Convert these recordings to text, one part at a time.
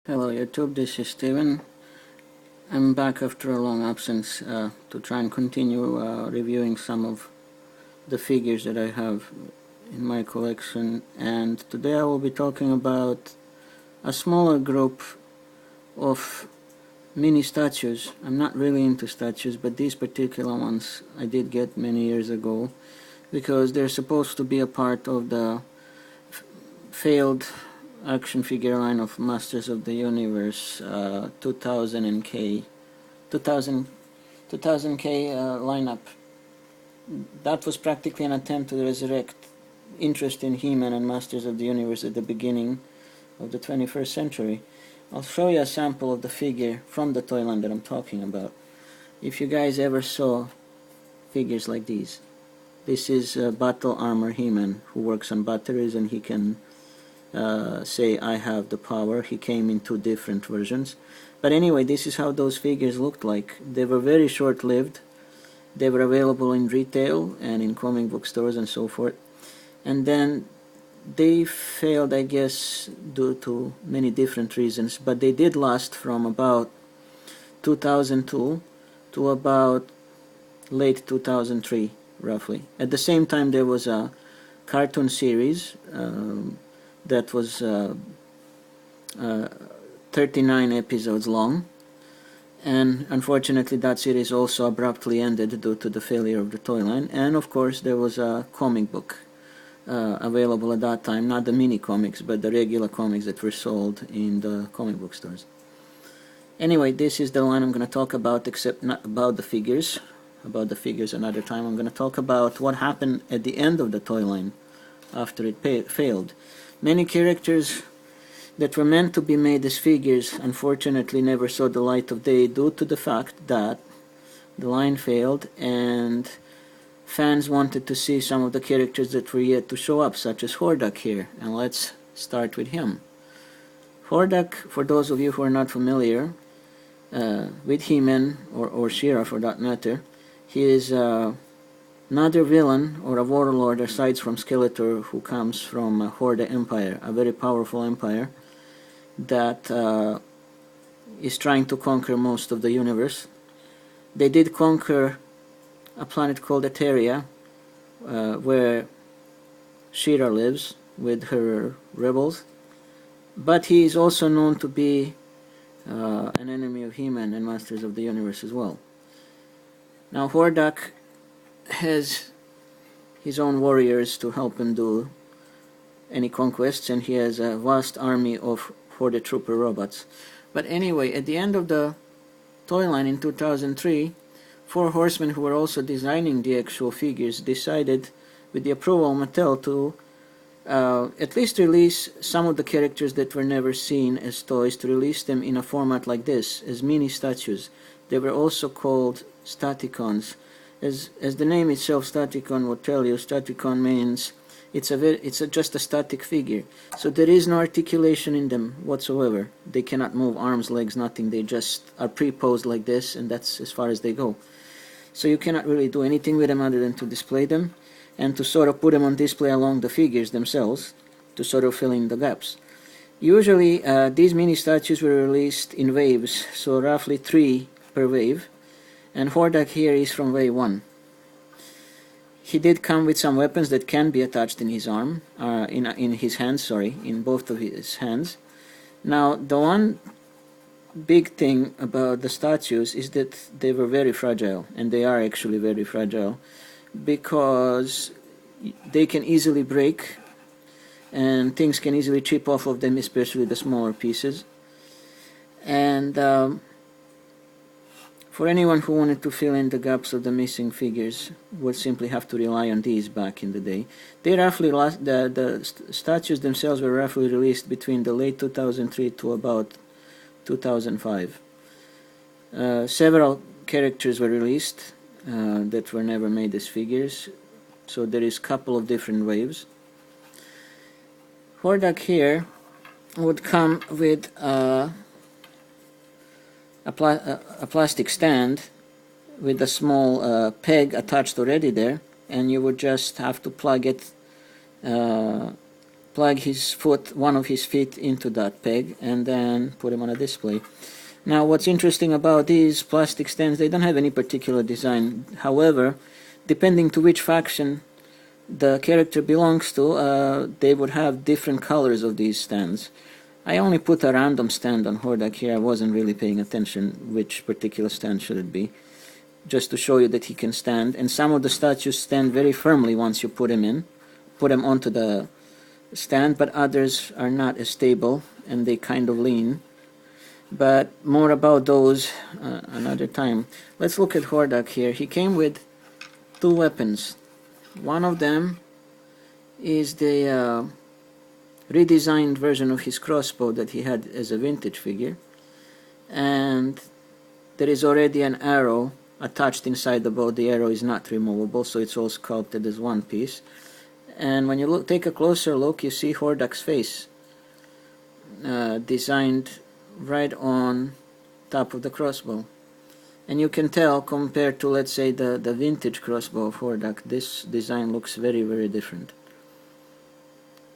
Hello YouTube, this is Steven. I'm back after a long absence to try and continue reviewing some of the figures that I have in my collection, and today I will be talking about a smaller group of mini statues. I'm not really into statues, but these particular ones I did get many years ago because they're supposed to be a part of the failed action figure line of Masters of the Universe 2000K lineup. That was practically an attempt to resurrect interest in He-Man and Masters of the Universe at the beginning of the 21st century. I'll show you a sample of the figure from the toy line that I'm talking about. If you guys ever saw figures like these, this is Battle Armor He-Man, who works on batteries, and he can say I have the power. He came in two different versions, but anyway, this is how those figures looked like. They were very short-lived. They were available in retail and in comic book stores and so forth, and then they failed, I guess, due to many different reasons, but they did last from about 2002 to about late 2003 roughly. At the same time, there was a cartoon series that was 39 episodes long, and unfortunately that series also abruptly ended due to the failure of the toy line. And of course there was a comic book available at that time, not the mini comics but the regular comics that were sold in the comic book stores. Anyway, this is the line I'm going to talk about, except not about the figures. About the figures another time. I'm going to talk about what happened at the end of the toy line after it failed. Many characters that were meant to be made as figures unfortunately never saw the light of day due to the fact that the line failed and fans wanted to see some of the characters that were yet to show up, such as Hordak here, and let's start with him. Hordak, for those of you who are not familiar with He-Man or She-Ra for that matter, he is another villain or a warlord aside from Skeletor, who comes from Horde Empire, a very powerful empire that is trying to conquer most of the universe. They did conquer a planet called Eteria, where She-Ra lives with her rebels, but he is also known to be an enemy of He-Man and Masters of the Universe as well. Now Hordak has his own warriors to help him do any conquests, and he has a vast army of Horde trooper robots. But anyway, at the end of the toy line in 2003, 4 Horsemen, who were also designing the actual figures, decided, with the approval of Mattel, to at least release some of the characters that were never seen as toys, to release them in a format like this, as mini statues. They were also called Staticons. As the name itself, Staticon, will tell you, Staticon means it's just a static figure. So there is no articulation in them whatsoever. They cannot move arms, legs, nothing. They just are pre-posed like this, and that's as far as they go. So you cannot really do anything with them other than to display them and to sort of put them on display along the figures themselves to sort of fill in the gaps. Usually these mini statues were released in waves, so roughly 3 per wave, and Hordak here is from wave 1. He did come with some weapons that can be attached in his arm, in his hands, sorry, in both of his hands. Now, the one big thing about the statues is that they were very fragile, and they are actually very fragile, because they can easily break, and things can easily chip off of them, especially the smaller pieces. And for anyone who wanted to fill in the gaps of the missing figures, would simply have to rely on these back in the day. They roughly the statues themselves were roughly released between the late 2003 to about 2005. Several characters were released that were never made as figures, so there is a couple of different waves. Hordak here would come with a plastic stand with a small peg attached already there, and you would just have to plug plug his foot, one of his feet, into that peg and then put him on a display. Now what's interesting about these plastic stands, they don't have any particular design. However, depending to which faction the character belongs to, they would have different colors of these stands. I only put a random stand on Hordak here. I wasn't really paying attention which particular stand should it be, just to show you that he can stand. And some of the statues stand very firmly once you put him onto the stand, but others are not as stable and they kind of lean. But more about those another time. Let's look at Hordak here. He came with two weapons. One of them is the redesigned version of his crossbow that he had as a vintage figure, and there is already an arrow attached inside the bow. The arrow is not removable, so it's all sculpted as one piece. And when you take a closer look, you see Hordak's face designed right on top of the crossbow. And you can tell, compared to, let's say, the vintage crossbow of Hordak, this design looks very, very different.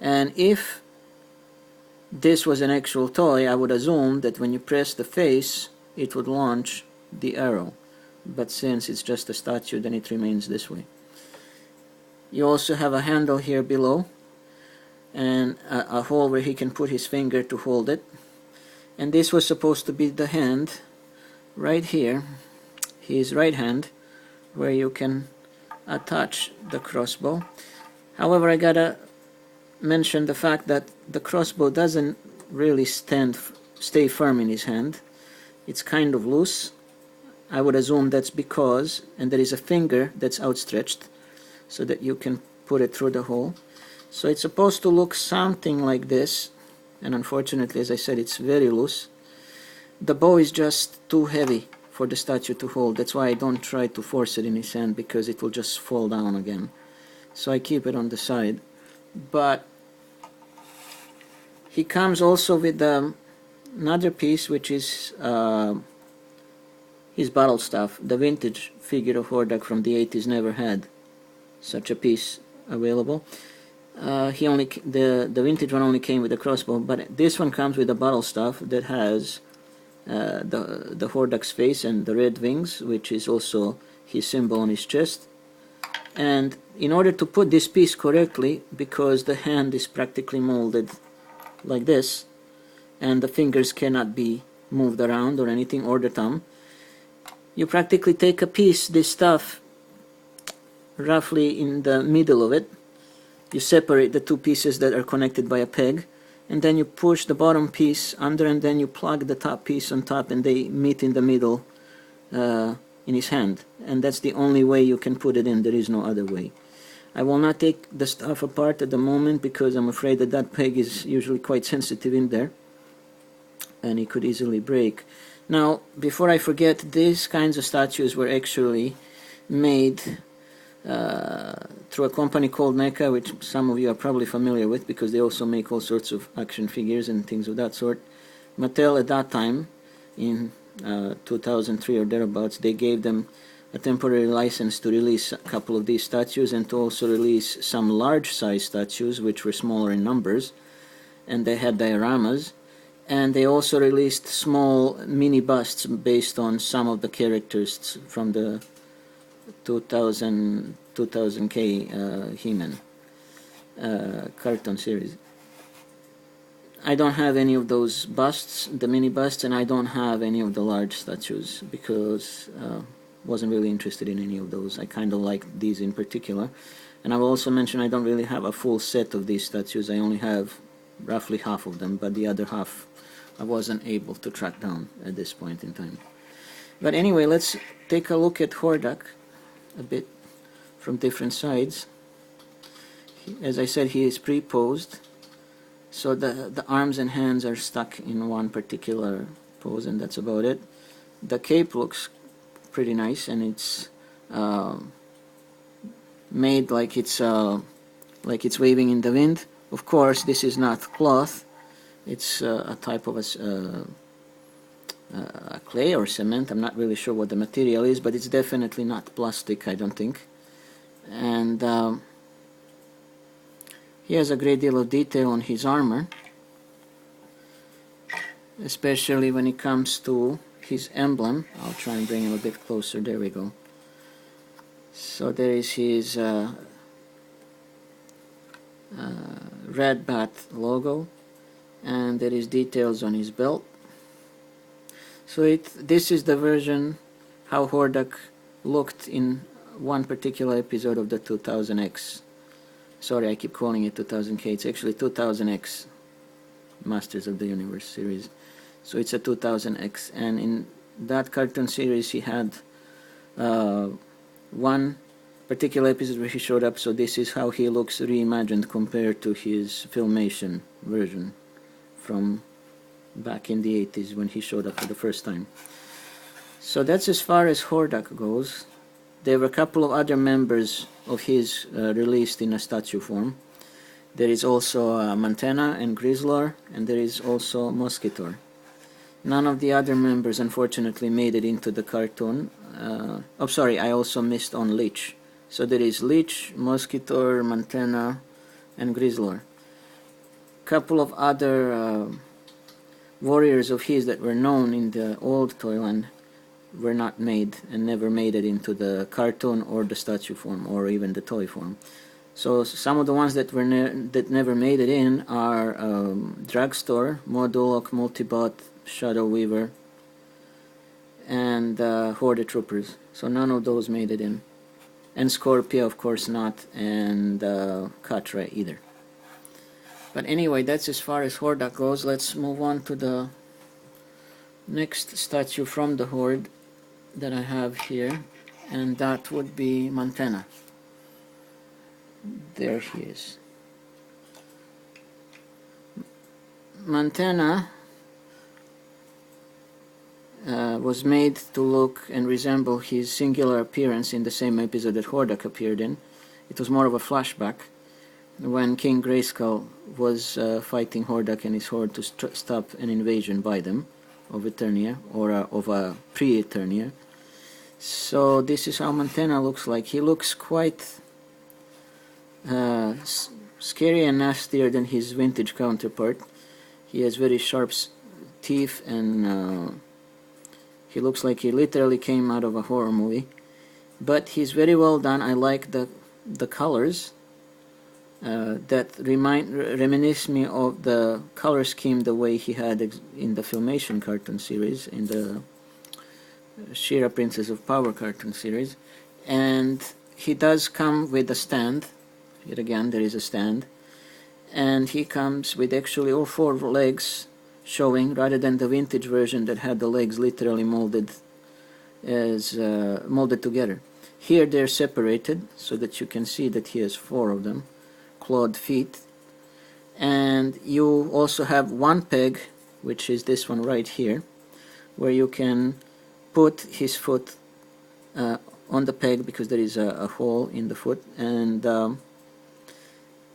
And if this was an actual toy, I would assume that when you press the face, it would launch the arrow. But since it's just a statue, then it remains this way. You also have a handle here below, and a hole where he can put his finger to hold it. And this was supposed to be the hand right here, his right hand, where you can attach the crossbow. However, I gotta mention the fact that the crossbow doesn't really stay firm in his hand. It's kind of loose. I would assume that's because, and there is a finger that's outstretched so that you can put it through the hole. So it's supposed to look something like this, and unfortunately, as I said, it's very loose. The bow is just too heavy for the statue to hold. That's why I don't try to force it in his hand, because it will just fall down again. So I keep it on the side. But he comes also with another piece, which is his battle staff. The vintage figure of Hordak from the 80s never had such a piece available. The vintage one only came with a crossbow, but this one comes with a battle staff that has the Hordak's face and the red wings, which is also his symbol on his chest. And in order to put this piece correctly, because the hand is practically molded like this, and the fingers cannot be moved around or anything, or the thumb, you practically take a piece, this stuff, roughly in the middle of it. You separate the two pieces that are connected by a peg, and then you push the bottom piece under, and then you plug the top piece on top, and they meet in the middle in his hand. And that's the only way you can put it in. There is no other way. I will not take the stuff apart at the moment, because I'm afraid that that peg is usually quite sensitive in there, and it could easily break. Now, before I forget, these kinds of statues were actually made through a company called Neca, which some of you are probably familiar with, because they also make all sorts of action figures and things of that sort. Mattel at that time, in 2003 or thereabouts, they gave them a temporary license to release a couple of these statues, and to also release some large size statues which were smaller in numbers, and they had dioramas. And they also released small mini busts based on some of the characters from the 2000K He-Man cartoon series. I don't have any of those busts, the mini busts, and I don't have any of the large statues, because wasn't really interested in any of those. I kind of like these in particular. And I will also mention I don't really have a full set of these statues. I only have roughly half of them, but the other half I wasn't able to track down at this point in time. But anyway, let's take a look at Hordak a bit from different sides. As I said, he is pre-posed, so the arms and hands are stuck in one particular pose, and that's about it. The cape looks pretty nice, and it's made like it's waving in the wind. Of course, this is not cloth. It's a type of a clay or cement. I'm not really sure what the material is, but it's definitely not plastic, I don't think. And He has a great deal of detail on his armor, especially when it comes to his emblem. I'll try and bring him a bit closer. There we go. So there is his red bat logo, and there is details on his belt. So this is the version how Hordak looked in one particular episode of the 2000X. Sorry, I keep calling it 2000K. It's actually 2000X Masters of the Universe series. So it's a 2000X, and in that cartoon series he had one particular episode where he showed up. So this is how he looks reimagined compared to his Filmation version from back in the 80s when he showed up for the first time. So that's as far as Hordak goes. There were a couple of other members of his released in a statue form. There is also Mantenna and Grizzlor, and there is also Mosquitor. None of the other members unfortunately made it into the cartoon. Oh, sorry, I also missed on Leech. So there is Leech, Mosquitor, Mantenna, and Grizzlor. Couple of other warriors of his that were known in the old Toyland were not made and never made it into the cartoon or the statue form or even the toy form. So some of the ones that were that never made it in are Drugstore, Modulok, Multibot, Shadow Weaver, and Horde Troopers. So none of those made it in. And Scorpio, of course not, and Katra either. But anyway, that's as far as Hordak goes. Let's move on to the next statue from the Horde that I have here, and that would be Mantenna. There he is. Mantenna was made to look and resemble his singular appearance in the same episode that Hordak appeared in. It was more of a flashback when King Grayskull was fighting Hordak and his horde to stop an invasion by them of Eternia, or of a pre-Eternia. So this is how Mantenna looks like. He looks quite scary and nastier than his vintage counterpart. He has very sharp teeth, and he looks like he literally came out of a horror movie. But he's very well done. I like the colors that reminisce me of the color scheme the way he had in the Filmation cartoon series, in the She-Ra Princess of Power cartoon series. And he does come with a stand. Here again there is a stand, and he comes with actually all four legs showing, rather than the vintage version that had the legs literally molded together. Here they're separated so that you can see that he has four of them, clawed feet, and you also have one peg, which is this one right here, where you can put his foot on the peg, because there is a hole in the foot, and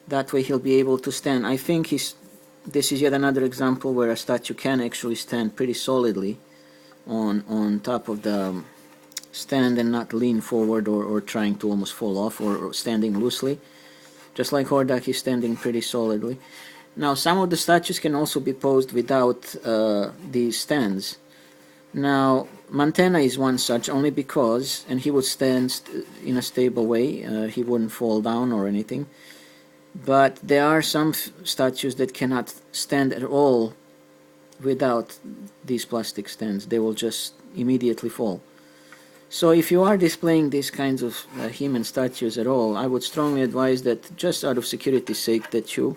that way he'll be able to stand. I think this is yet another example where a statue can actually stand pretty solidly on top of the stand and not lean forward or trying to almost fall off, or standing loosely. Just like Hordak, he's standing pretty solidly. Now, some of the statues can also be posed without these stands. Now, Mantenna is one such, only because, and he would stand in a stable way, he wouldn't fall down or anything. But there are some statues that cannot stand at all without these plastic stands. They will just immediately fall. So if you are displaying these kinds of human statues at all, I would strongly advise that, just out of security's sake, that you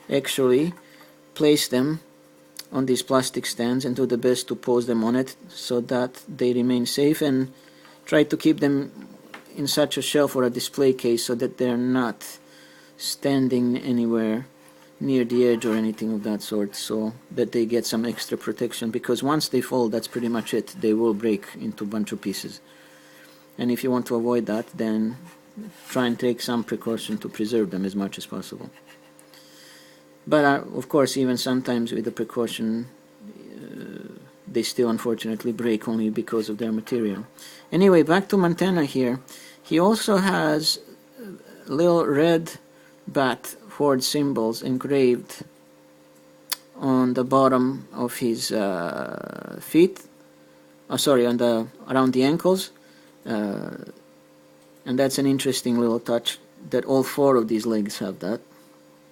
actually place them on these plastic stands and do the best to pose them on it so that they remain safe, and try to keep them in such a shelf or a display case so that they're not standing anywhere near the edge or anything of that sort, so that they get some extra protection, because once they fall, that's pretty much it. They will break into a bunch of pieces. And if you want to avoid that, then try and take some precaution to preserve them as much as possible. But of course, even sometimes with the precaution, they still unfortunately break only because of their material. Anyway, back to Mantenna here. He also has a little red bat Horde symbols engraved on the bottom of his feet. Sorry, around the ankles, and that's an interesting little touch that all 4 of these legs have that.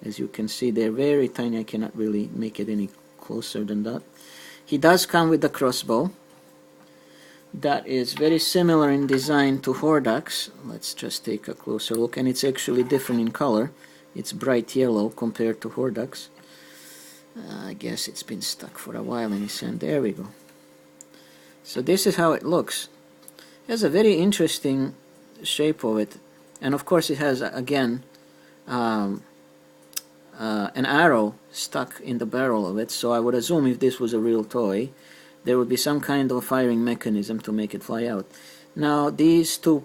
As you can see, they're very tiny. I cannot really make it any closer than that. He does come with the crossbow. That is very similar in design to Hordak's. Let's just take a closer look, and it's actually different in color. It's bright yellow compared to Hordak's. I guess it's been stuck for a while in his hand. There we go. So this is how it looks. It has a very interesting shape of it, and of course it has again an arrow stuck in the barrel of it, so I would assume if this was a real toy there would be some kind of firing mechanism to make it fly out. Now these 2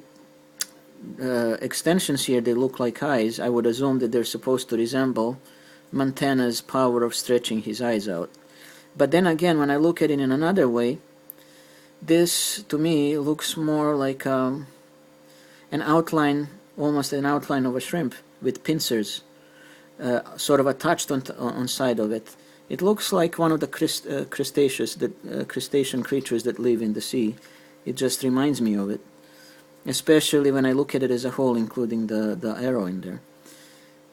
extensions here, they look like eyes. I would assume that they're supposed to resemble Mantenna's power of stretching his eyes out. But then again, when I look at it in another way, this to me looks more like an outline, almost an outline of a shrimp with pincers sort of attached on side of it. It looks like one of the crustacean creatures that live in the sea. It just reminds me of it, especially when I look at it as a whole, including the arrow in there.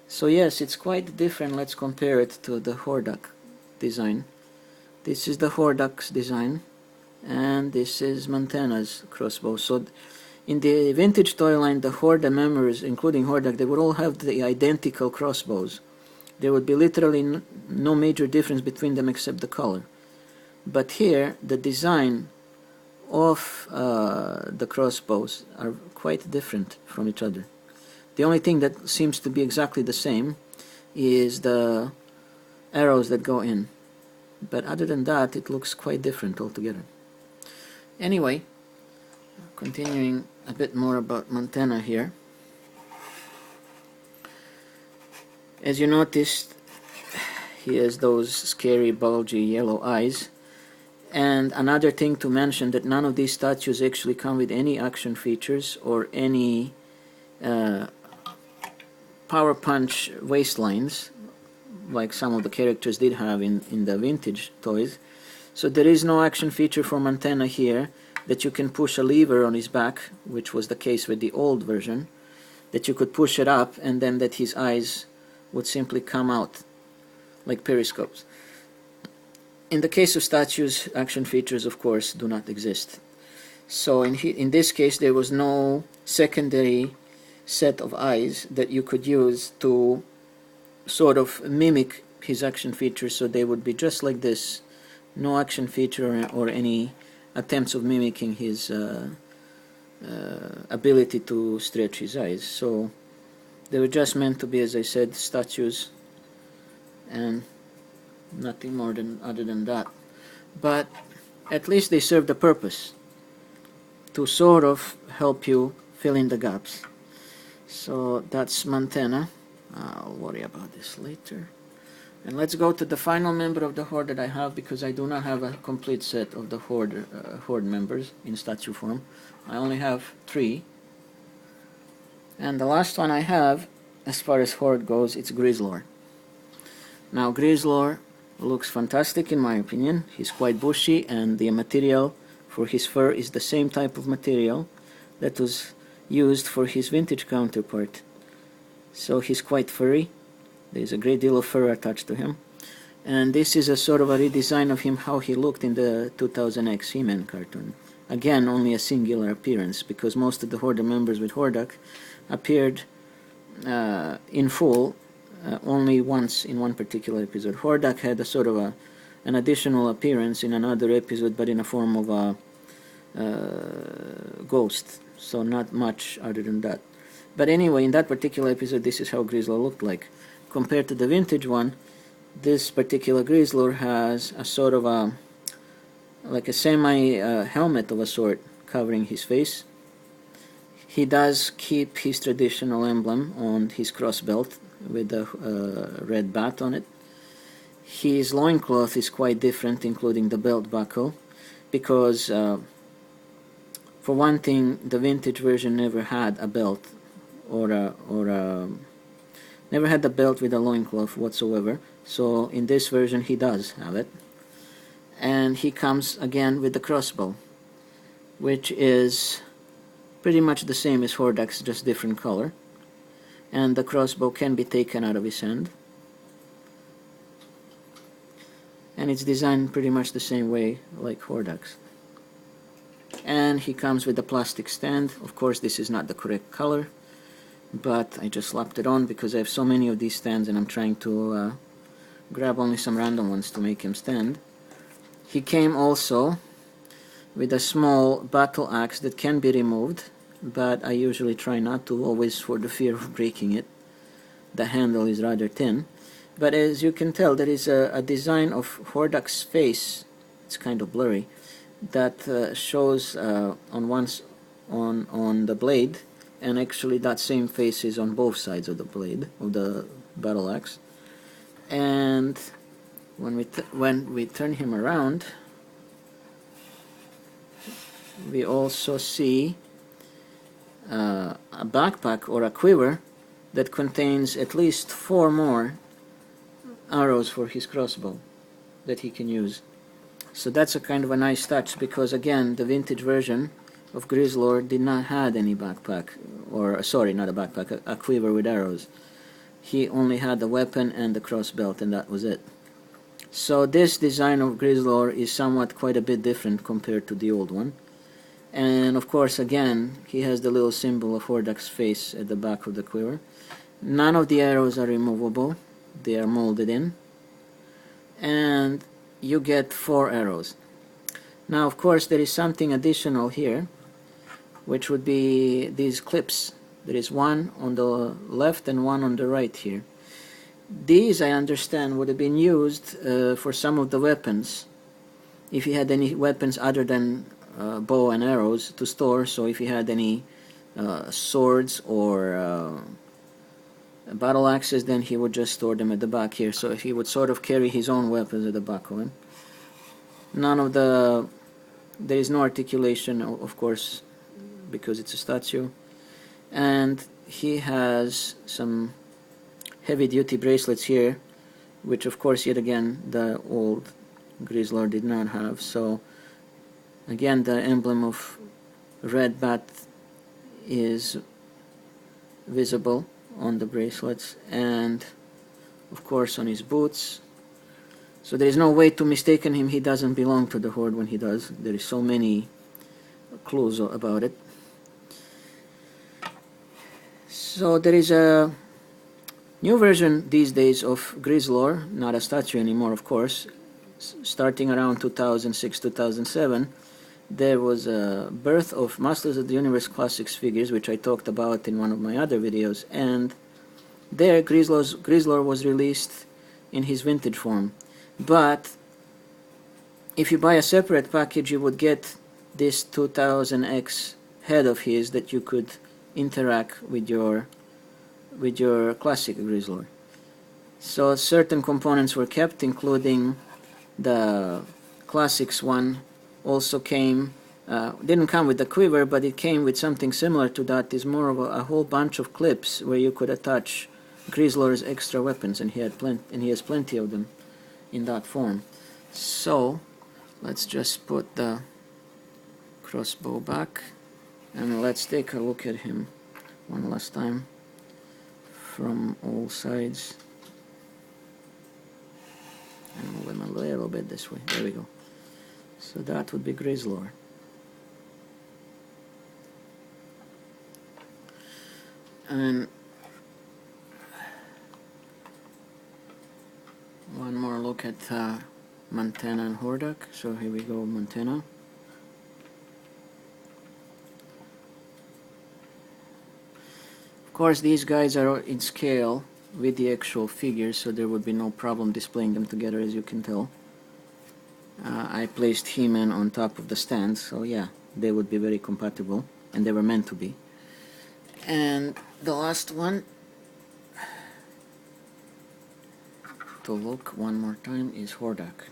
So yes, it's quite different. Let's compare it to the Hordak design. This is the Hordak's design, and this is Mantenna's crossbow. So in the vintage toy line, the Horde members, including Hordak, they would all have the identical crossbows. There would be literally no major difference between them except the color. But here, the design of the crossbows are quite different from each other. The only thing that seems to be exactly the same is the arrows that go in. But other than that, it looks quite different altogether. Anyway, continuing a bit more about Mantenna here. As you noticed, he has those scary, bulgy yellow eyes. And another thing to mention, that none of these statues actually come with any action features or any power punch waistlines, like some of the characters did have in the vintage toys. So there is no action feature for Mantenna here, that you can push a lever on his back, which was the case with the old version, that you could push it up and then that his eyes would simply come out like periscopes. In the case of statues, action features of course do not exist. So in this case there was no secondary set of eyes that you could use to sort of mimic his action features, so they would be just like this. No action feature or any attempts of mimicking his ability to stretch his eyes. So they were just meant to be, as I said, statues and nothing more other than that. But at least they served a purpose to sort of help you fill in the gaps. So that's Mantenna. I'll worry about this later. And let's go to the final member of the Horde that I have, because I do not have a complete set of the Horde members in statue form. I only have 3. And the last one I have, as far as Horde goes, it's Grizzlor. Now Grizzlor looks fantastic in my opinion. He's quite bushy, and the material for his fur is the same type of material that was used for his vintage counterpart. So he's quite furry. There's a great deal of fur attached to him. And this is a sort of a redesign of him, how he looked in the 2000X He-Man cartoon. Again, only a singular appearance, because most of the Horde members with Hordak appeared in full only once in one particular episode. Hordak had a sort of an additional appearance in another episode, but in a form of a ghost, so not much other than that. But anyway, in that particular episode, this is how Grizzlor looked like. Compared to the vintage one, this particular Grizzlor has a sort of like a semi-helmet of a sort covering his face. He does keep his traditional emblem on his crossbelt with a red bat on it. His loincloth is quite different, including the belt buckle, because for one thing, the vintage version never had a belt or a Never had the belt with a loincloth whatsoever, so in this version he does have it. And he comes again with the crossbow, which is pretty much the same as Hordak's, just different color. And the crossbow can be taken out of his hand. And it's designed pretty much the same way like Hordak's. And he comes with a plastic stand. Of course, this is not the correct color, but I just slapped it on because I have so many of these stands and I'm trying to grab only some random ones to make him stand. He came also with a small battle axe that can be removed, but I usually try not to, always for the fear of breaking it. The handle is rather thin. But as you can tell, there is a design of Hordak's face, it's kind of blurry, that shows on the blade, and actually that same face is on both sides of the blade of the battle axe. And when we turn him around, we also see a backpack or a quiver that contains at least 4 more arrows for his crossbow that he can use. So that's a kind of a nice touch, because again, the vintage version of Grizzlor did not have any backpack, or sorry, not a backpack, a quiver with arrows. He only had the weapon and the cross belt, and that was it. So this design of Grizzlor is somewhat quite a bit different compared to the old one. And of course, again, he has the little symbol of Hordak's face at the back of the quiver. None of the arrows are removable, they are molded in. And you get 4 arrows. Now, of course, there is something additional here, which would be these clips. There is one on the left and one on the right here. These, I understand, would have been used for some of the weapons, if you had any weapons other than bow and arrows to store. So if you had any swords or battle axes, then he would just store them at the back here. So he would sort of carry his own weapons at the back of him. There is no articulation, of course, because it's a statue. And he has some heavy-duty bracelets here, which of course, yet again, the old Grizzlor did not have. So again, the emblem of red bat is visible on the bracelets, and of course on his boots. So there is no way to mistaken him. He doesn't belong to the Horde when he does. There is so many clues about it. So there is a new version these days of Grizzlor, not a statue anymore, of course. Starting around 2006-2007, there was a birth of Masters of the Universe Classics figures, which I talked about in one of my other videos, and there Grizzlor was released in his vintage form. But if you buy a separate package, you would get this 2000X head of his that you could interact with your classic Grizzlor. So certain components were kept, including the classics one. Also came, didn't come with the quiver, but it came with something similar to that. It's more of a whole bunch of clips where you could attach Grizzlor's extra weapons, and he has plenty of them in that form. So let's just put the crossbow back, and let's take a look at him one last time from all sides, and move him a little bit this way. There we go. So that would be Grizzlor. And one more look at Mantenna and Hordak. So here we go, Mantenna. Of course, these guys are in scale with the actual figures, so there would be no problem displaying them together, as you can tell. I placed He-Man on top of the stand, so yeah, they would be very compatible, and they were meant to be. And the last one to look one more time is Hordak.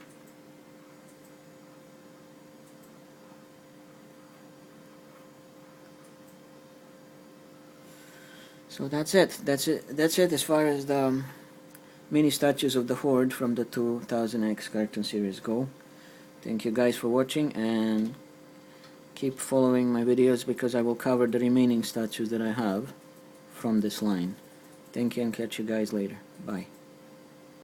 So that's it. That's it as far as the mini statues of the Horde from the 2000X cartoon series go. Thank you guys for watching, and keep following my videos because I will cover the remaining statues that I have from this line. Thank you, and catch you guys later. Bye.